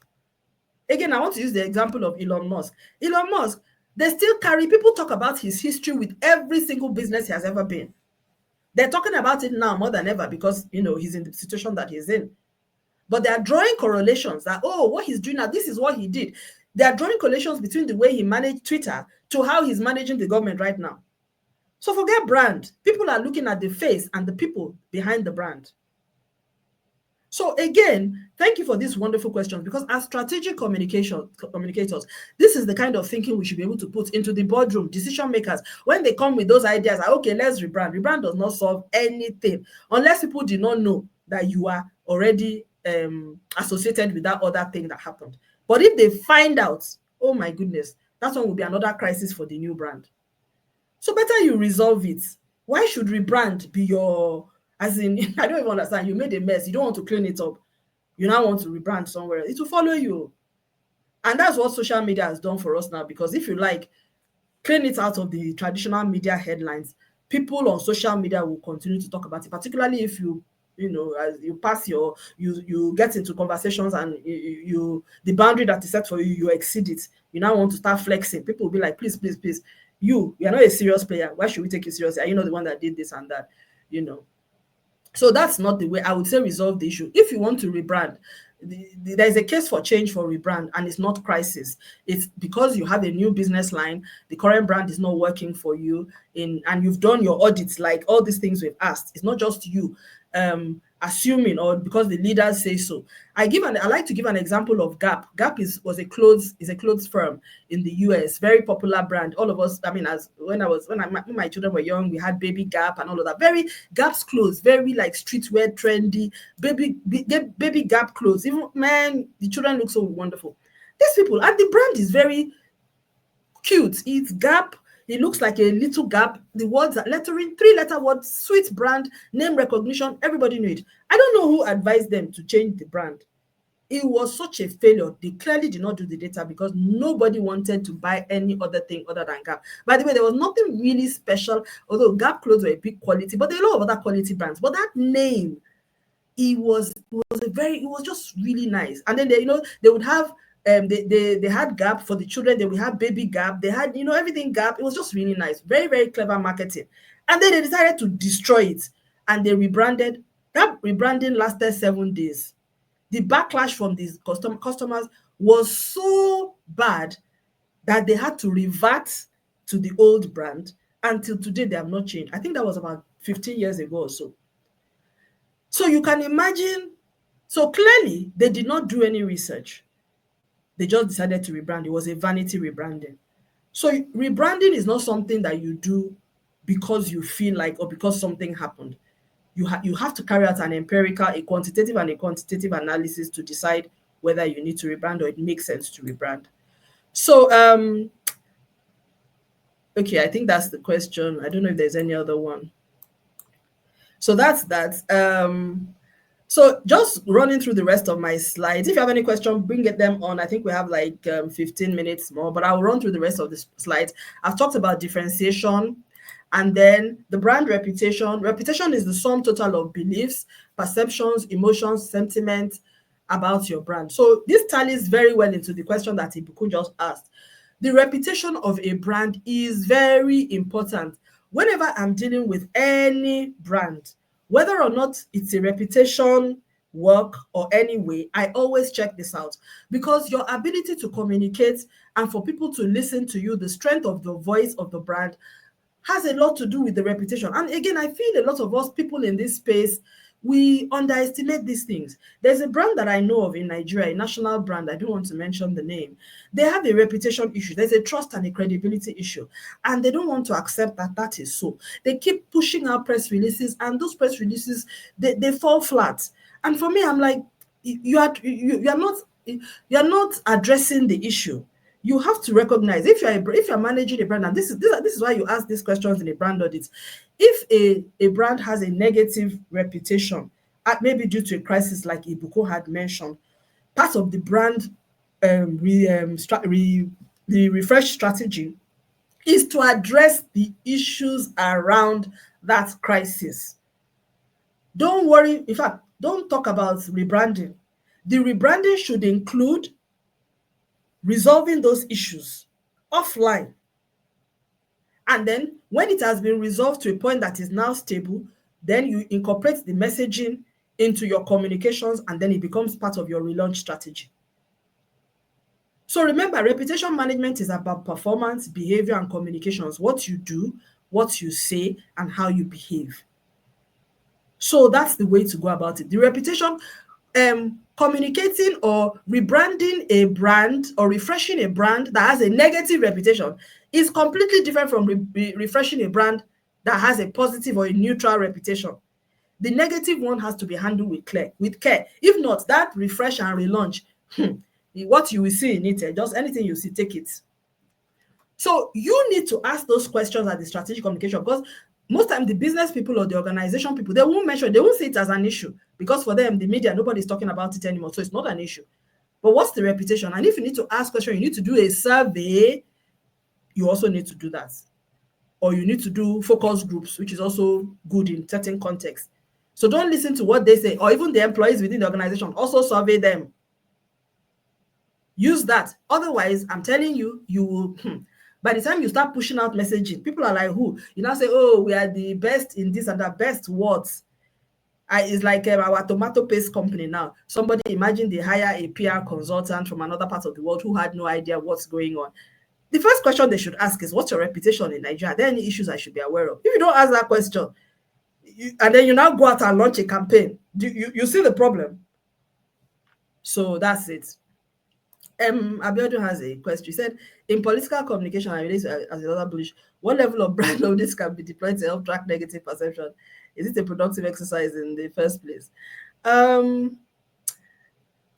Again, I want to use the example of Elon Musk. Elon Musk, they still carry, people talk about his history with every single business he has ever been. They're talking about it now more than ever, because, he's in the situation that he's in. But they are drawing correlations that, what he's doing now, this is what he did. They are drawing correlations between the way he managed Twitter to how he's managing the government right now. So forget brand. People are looking at the face and the people behind the brand. So again, thank you for this wonderful question, because as strategic communicators, this is the kind of thinking we should be able to put into the boardroom. Decision makers, when they come with those ideas, okay, let's rebrand. Rebrand does not solve anything unless people did not know that you are already associated with that other thing that happened. But if they find out, oh my goodness, that one will be another crisis for the new brand. So better you resolve it. Why should rebrand be your, as in, I don't even understand. You made a mess. You don't want to clean it up. You now want to rebrand somewhere. It will follow you. And that's what social media has done for us now, because if you like, clean it out of the traditional media headlines, people on social media will continue to talk about it, particularly if you as you pass you get into conversations and the boundary that is set for you, you exceed it. You now want to start flexing. People will be like, please, you're not a serious player. Why should we take you seriously? Are you not the one that did this and that? So that's not the way I would say resolve the issue. If you want to rebrand, there's a case for change for rebrand, and it's not crisis. It's because you have a new business line, the current brand is not working for you, and you've done your audits, like all these things we've asked. It's not just you assuming, or because the leaders say so. I like to give an example of Gap. Gap is a clothes firm in the US, very popular brand. All of us, I mean, when my children were young, we had Baby Gap and all of that. Very Gap's clothes, very like streetwear, trendy, baby Gap clothes. Even, man, the children look so wonderful. These people, and the brand is very cute. It's Gap. It looks like a little Gap. The words are lettering, 3-letter words, sweet brand, name recognition. Everybody knew it. I don't know who advised them to change the brand. It was such a failure. They clearly did not do the data because nobody wanted to buy any other thing other than Gap. By the way, there was nothing really special, although Gap clothes were a big quality, but there are a lot of other quality brands. But that name, it was just really nice. And then they would have they had Gap for the children, they would have baby Gap, they had everything Gap. It was just really nice. Very, very clever marketing. And then they decided to destroy it and they rebranded. That rebranding lasted 7 days. The backlash from these customers was so bad that they had to revert to the old brand. Until today, they have not changed. I think that was about 15 years ago or so. So you can imagine, so clearly they did not do any research. They just decided to rebrand. It was a vanity rebranding. So rebranding is not something that you do because you feel like or because something happened. You have to carry out an empirical, a quantitative and a quantitative analysis to decide whether you need to rebrand or it makes sense to rebrand. So okay, I think that's the question. I don't know if there's any other one. So that's that. So just running through the rest of my slides. If you have any question, bring them on. I think we have like 15 minutes more, but I'll run through the rest of the slides. I've talked about differentiation, and then the brand reputation. Reputation is the sum total of beliefs, perceptions, emotions, sentiments about your brand. So this tallies very well into the question that Ibukun just asked. The reputation of a brand is very important. Whenever I'm dealing with any brand, whether or not it's a reputation work or any way, I always check this out, because your ability to communicate and for people to listen to you, the strength of the voice of the brand has a lot to do with the reputation. And again, I feel a lot of us people in this space, we underestimate these things. There's a brand that I know of in Nigeria, a national brand. I don't want to mention the name. They have a reputation issue. There's a trust and a credibility issue. And they don't want to accept that that is so. They keep pushing out press releases, and those press releases, they fall flat. And for me, I'm like, you're not addressing the issue. You have to recognize if you're managing a brand, and this is why you ask these questions in a brand audit. If a brand has a negative reputation, maybe due to a crisis like Ibuko had mentioned, part of the brand the refresh strategy is to address the issues around that crisis. Don't worry, in fact, don't talk about rebranding. The rebranding should include resolving those issues offline. And then when it has been resolved to a point that is now stable, then you incorporate the messaging into your communications, and then it becomes part of your relaunch strategy. So remember, reputation management is about performance, behavior, and communications. What you do, what you say, and how you behave. So that's the way to go about it. The reputation, communicating or rebranding a brand or refreshing a brand that has a negative reputation is completely different from refreshing a brand that has a positive or a neutral reputation. The negative one has to be handled with care. If not, that refresh and relaunch, what you will see in it, just anything you see, take it. So you need to ask those questions at the strategic communication, because most time the business people or the organization people, they won't mention, they won't see it as an issue, because for them, the media, nobody's talking about it anymore. So it's not an issue. But what's the reputation? And if you need to ask questions, you need to do a survey, you also need to do that. Or you need to do focus groups, which is also good in certain contexts. So don't listen to what they say, or even the employees within the organization, also survey them. Use that. Otherwise, I'm telling you, you will, by the time you start pushing out messaging, people are like, who? You now say, oh, we are the best in this and that, best words. It's like our tomato paste company now. Somebody, imagine they hire a PR consultant from another part of the world who had no idea what's going on. The first question they should ask is, what's your reputation in Nigeria? Are there any issues I should be aware of? If you don't ask that question, and then you now go out and launch a campaign, you see the problem. So that's it. Abiodun has a question. He said, in political communication, I relate as another bullish, what level of brand audits can be deployed to help track negative perception? Is it a productive exercise in the first place?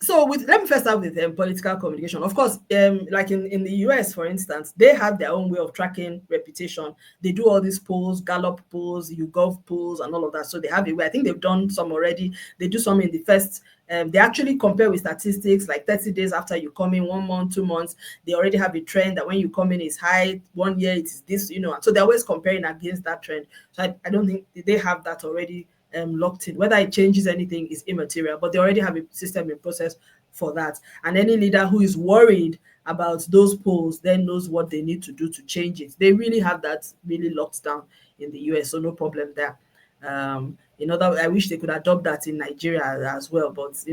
So let me first start with political communication. Of course, like in the US, for instance, they have their own way of tracking reputation. They do all these polls, Gallup polls, YouGov polls, and all of that. So they have a way. I think they've done some already. They do some in the first They actually compare with statistics, like 30 days after you come in, 1 month, 2 months, they already have a trend that when you come in is high, 1 year it is this, so they're always comparing against that trend. So I don't think they have that already locked in. Whether it changes anything is immaterial, but they already have a system in process for that. And any leader who is worried about those polls then knows what they need to do to change it. They really have that really locked down in the US, so no problem there. I wish they could adopt that in Nigeria as well, but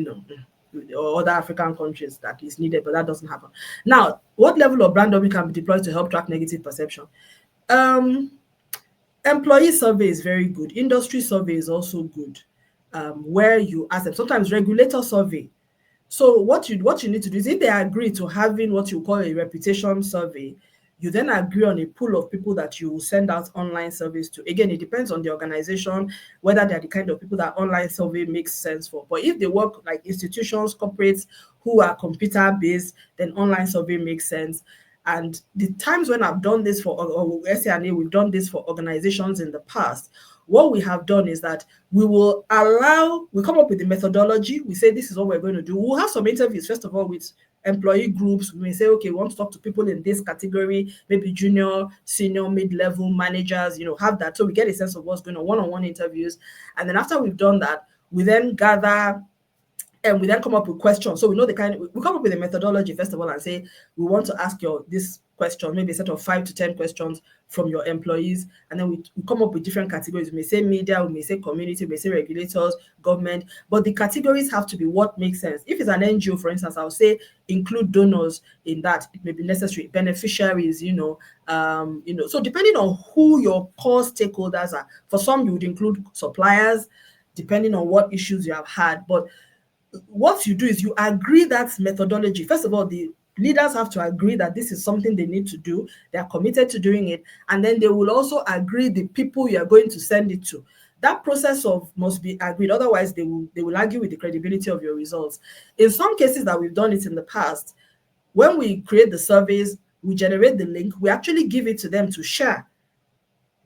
or other African countries that is needed, but that doesn't happen. Now, what level of brand lobbying can be deployed to help track negative perception? Employee survey is very good. Industry survey is also good, where you ask them. Sometimes regulator survey. So what you need to do is, if they agree to having what you call a reputation survey, you then agree on a pool of people that you will send out online surveys to. Again, it depends on the organization, whether they're the kind of people that online survey makes sense for. But if they work like institutions, corporates who are computer-based, then online survey makes sense. And the times when I've done this or SANA, we've done this for organizations in the past, what we have done is that we come up with the methodology. We say, this is what we're going to do. We'll have some interviews, first of all, with employee groups. We may say, okay, we want to talk to people in this category, maybe junior, senior, mid-level managers, have that. So we get a sense of what's going on, one-on-one interviews. And then after we've done that, we then gather and we then come up with questions. So we know we come up with a methodology, first of all, and say, we want to ask this question, maybe a set of 5 to 10 questions from your employees. And then we come up with different categories. We may say media, we may say community, we may say regulators, government, but the categories have to be what makes sense. If it's an NGO, for instance, I'll say include donors in that. It may be necessary, beneficiaries, so depending on who your core stakeholders are. For some, you would include suppliers, depending on what issues you have had. But what you do is you agree that methodology. First of all, the leaders have to agree that this is something they need to do. They are committed to doing it. And then they will also agree the people you are going to send it to. That process must be agreed. Otherwise, they will argue with the credibility of your results. In some cases that we've done it in the past, when we create the surveys, we generate the link, we actually give it to them to share,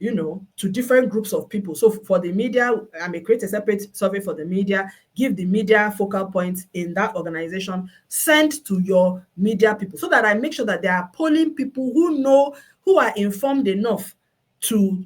to different groups of people. So for the media, I may create a separate survey for the media, give the media focal points in that organization, send to your media people, so that I make sure that they are polling people who are informed enough to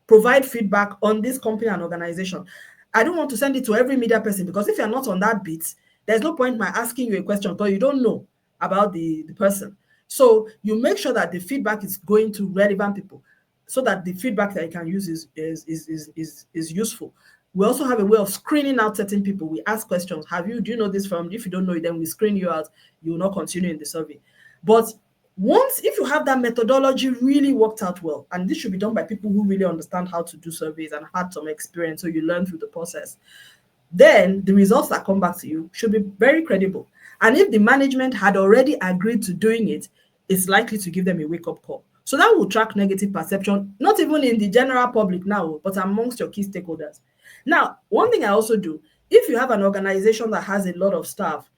provide feedback on this company and organization. I don't want to send it to every media person, because if you're not on that beat, there's no point in my asking you a question because you don't know about the person. So you make sure that the feedback is going to relevant people, so that the feedback that you can use is useful. We also have a way of screening out certain people. We ask questions. Do you know this from? If you don't know it, then we screen you out. You will not continue in the survey. But if you have that methodology really worked out well, and this should be done by people who really understand how to do surveys and had some experience, so you learn through the process, then the results that come back to you should be very credible. And if the management had already agreed to doing it, it's likely to give them a wake-up call. So that will track negative perception, not even in the general public now, but amongst your key stakeholders. Now, one thing I also do, if you have an organization that has a lot of staff,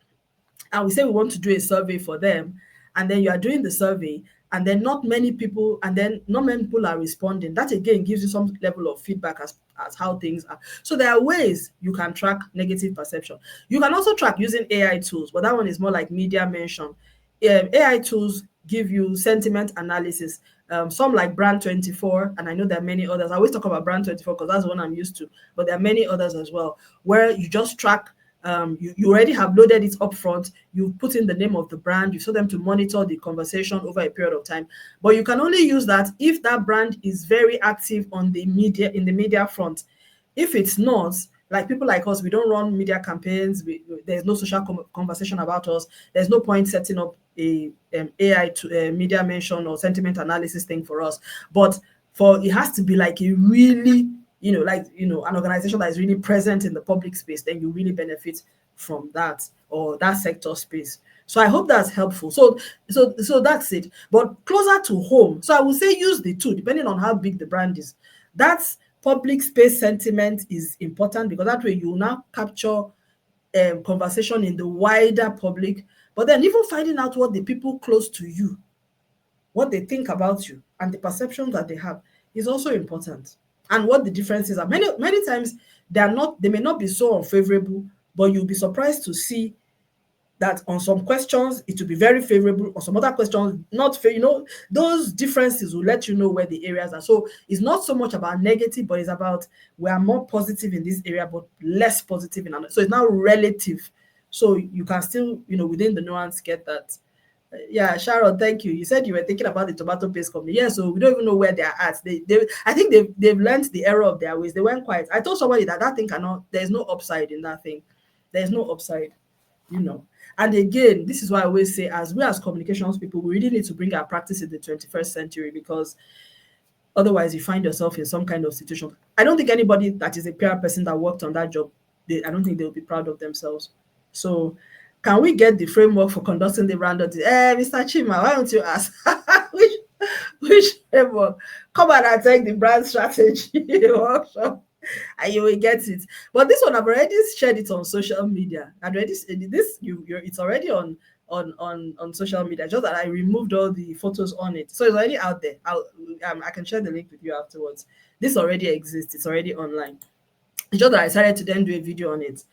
and we say we want to do a survey for them, and then you are doing the survey, and then not many people are responding, that again gives you some level of feedback as how things are. So there are ways you can track negative perception. You can also track using AI tools, but that one is more like media mention. AI tools give you sentiment analysis. Some like Brand24, and I know there are many others. I always talk about Brand24 because that's the one I'm used to, but there are many others as well, where you just track, you already have loaded it up front, you put in the name of the brand, you show them to monitor the conversation over a period of time. But you can only use that if that brand is very active in the media front. If it's not, like people like us, we don't run media campaigns, there's no social conversation about us, there's no point setting up a AI to media mention or sentiment analysis thing for us. But it has to be like a really, an organization that is really present in the public space, then you really benefit from that, or that sector space. So I hope that's helpful. So that's it. But closer to home, so I would say use the two, depending on how big the brand is. That's public space sentiment is important, because that way you will now capture conversation in the wider public. But then even finding out what the people close to you, what they think about you, and the perception that they have is also important. And what the differences are. Many times they may not be so unfavorable, but you'll be surprised to see that on some questions it will be very favorable, on some other questions not fair. Those differences will let you know where the areas are. So it's not so much about negative, but it's about we are more positive in this area but less positive in another. So it's now relative, so you can still, within the nuance, get that. Yeah, Sharon, thank you. You said you were thinking about the tomato paste company. Yeah, so we don't even know where they're at. I think they've learned the error of their ways. They went quiet. I told somebody that thing cannot. There's no upside in that thing. There's no upside. And again, this is why I always say, as we as communications people, we really need to bring our practice in the 21st century, because otherwise you find yourself in some kind of situation. I don't think anybody that is a PR person that worked on that job, I don't think they'll be proud of themselves. So can we get the framework for conducting the brand audit? Mr. Chima, why don't you ask? which framework? Come on and take the brand strategy workshop and you will get it. But this one, I've already shared it on social media. It's already on social media. Just that I removed all the photos on it, so it's already out there. I can share the link with you afterwards. This already exists. It's already online. It's just that I decided to then do a video on it.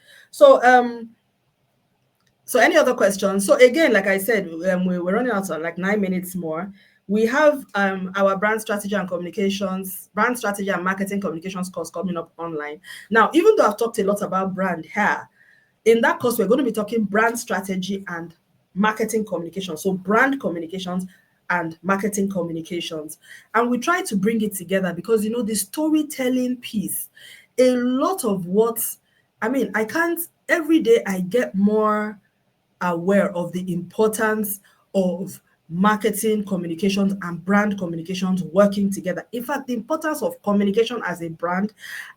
So any other questions? So again, like I said, we're running out of like 9 minutes more. We have our brand strategy and marketing communications course coming up online. Now, even though I've talked a lot about brand here, in that course, we're going to be talking brand strategy and marketing communications. So brand communications and marketing communications. And we try to bring it together because, the storytelling piece, a lot of every day I get more aware of the importance of marketing communications and brand communications working together. In fact, the importance of communication as a brand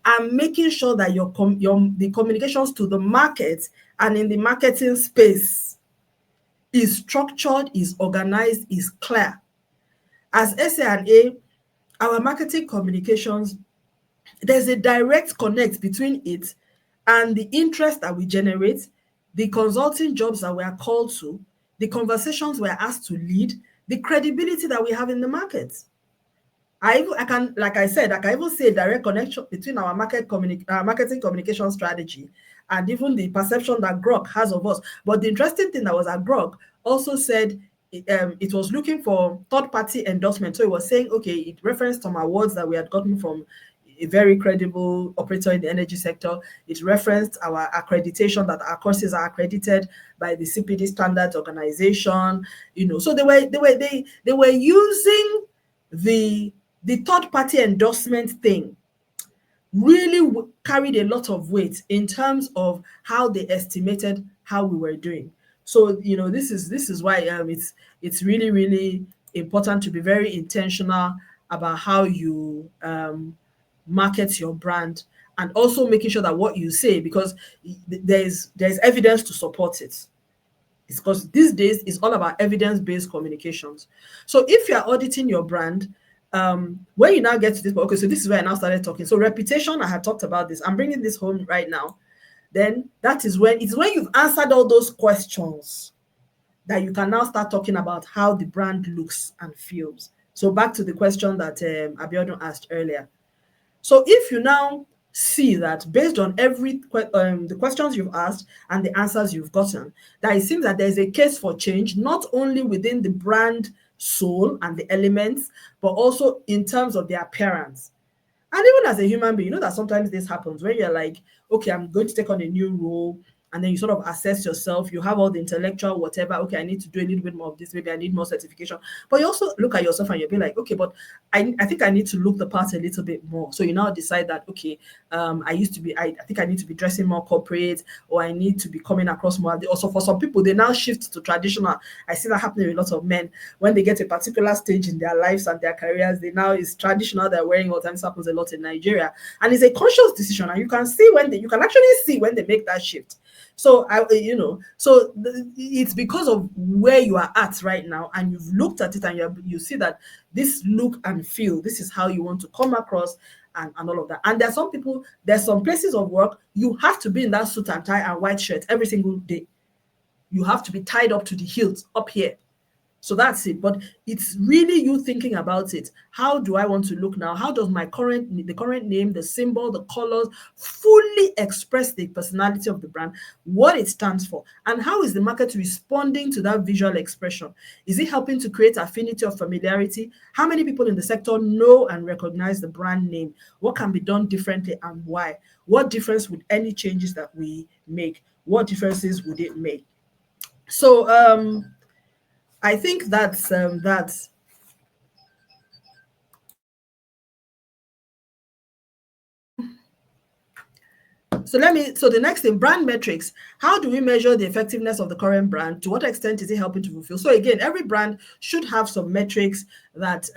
and making sure that the communications to the market and in the marketing space is structured, is organized, is clear. As SA&A, our marketing communications, there's a direct connect between it and the interest that we generate, the consulting jobs that we are called to, the conversations we're asked to lead, the credibility that we have in the market. I can even say a direct connection between our marketing communication strategy and even the perception that Grok has of us. But the interesting thing that was that Grok also said it was looking for third-party endorsement. So it was saying, okay, it referenced some awards that we had gotten from a very credible operator in the energy sector. It referenced our accreditation, that our courses are accredited by the CPD Standards Organization. So they were using the third-party endorsement thing really carried a lot of weight in terms of how they estimated how we were doing. So this is why it's really, really important to be very intentional about how you market your brand, and also making sure that what you say, because there's evidence to support it. It's because these days it's all about evidence-based communications. So if you're auditing your brand, when you now get to this, okay, so this is where I now started talking. So reputation, I had talked about this. I'm bringing this home right now. Then that is when you've answered all those questions that you can now start talking about how the brand looks and feels. So back to the question that Abiodun asked earlier. So if you now see that based on the questions you've asked and the answers you've gotten, that it seems that there's a case for change, not only within the brand soul and the elements, but also in terms of the appearance. And even as a human being, that sometimes this happens when you're like, okay, I'm going to take on a new role. And then you sort of assess yourself. You have all the intellectual, whatever. Okay, I need to do a little bit more of this. Maybe I need more certification. But you also look at yourself and you'll be like, okay, but I think I need to look the part a little bit more. So you now decide that, okay, I think I need to be dressing more corporate, or I need to be coming across more. Also, for some people, they now shift to traditional. I see that happening with a lot of men. When they get a particular stage in their lives and their careers, it's traditional. They're wearing all times. Happens a lot in Nigeria. And it's a conscious decision. And you can actually see when they make that shift. So it's because of where you are at right now, and you've looked at it and you see that this look and feel, this is how you want to come across, and all of that. And there's some places of work, you have to be in that suit and tie and white shirt every single day. You have to be tied up to the hilt up here. So that's it. But it's really you thinking about it. How do I want to look now? How does the current name, the symbol, the colors fully express the personality of the brand, what it stands for, and how is the market responding to that visual expression? Is it helping to create affinity or familiarity? How many people in the sector know and recognize the brand name? What can be done differently and why? What difference would any changes that we make? What differences would it make? So I think that's. So the next thing, brand metrics. How do we measure the effectiveness of the current brand? To what extent is it helping to fulfill? So again, every brand should have some metrics that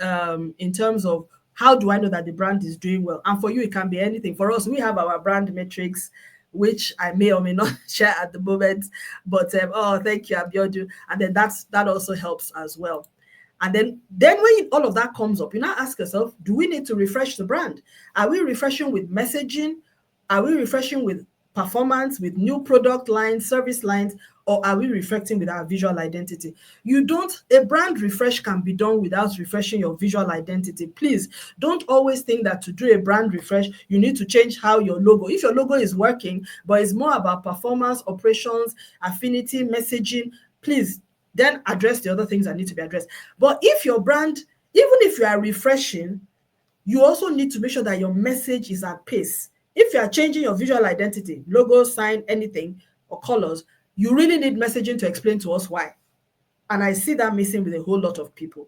in terms of how do I know that the brand is doing well? And for you, it can be anything. For us, we have our brand metrics, which I may or may not share at the moment. But oh, thank you, Abiodun. And then that also helps as well. And then when all of that comes up, you now ask yourself, do we need to refresh the brand? Are we refreshing with messaging? Are we refreshing with performance, with new product lines, service lines, or are we reflecting with our visual identity? A brand refresh can be done without refreshing your visual identity. Please don't always think that to do a brand refresh, you need to change how your logo. If your logo is working, but it's more about performance, operations, affinity, messaging, please then address the other things that need to be addressed. But if your brand, even if you are refreshing, you also need to make sure that your message is at pace. If you are changing your visual identity, logo, sign, anything, or colors, you really need messaging to explain to us why. And I see that missing with a whole lot of people.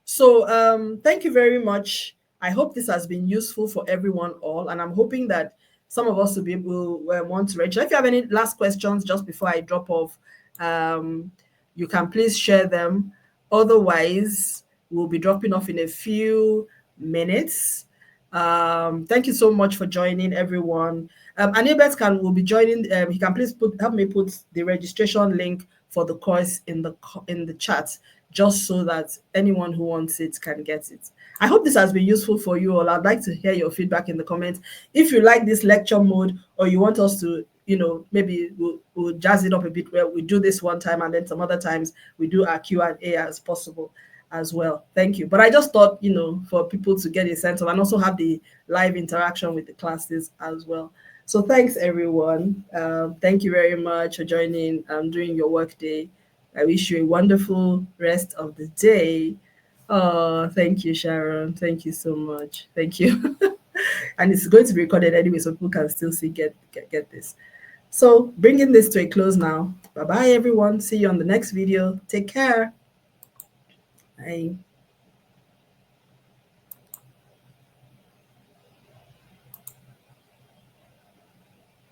So thank you very much. I hope this has been useful for everyone all, and I'm hoping that some of us will be able want to register. If you have any last questions just before I drop off, you can please share them. Otherwise, we'll be dropping off in a few minutes. Thank you so much for joining, everyone. Anibet will be joining. He can please help me put the registration link for the course in the chat, just so that anyone who wants it can get it. I hope this has been useful for you all. I'd like to hear your feedback in the comments. If you like this lecture mode, or you want us to, maybe we'll jazz it up a bit, where we do this one time and then some other times we do our Q&A as possible as well. Thank you. But I just thought, for people to get a sense of, and also have the live interaction with the classes as well. So thanks, everyone. Thank you very much for joining during your work day. I wish you a wonderful rest of the day. Oh, thank you, Sharon. Thank you so much. Thank you. And it's going to be recorded anyway, so people can still get this. So bringing this to a close now. Bye-bye, everyone. See you on the next video. Take care. Bye.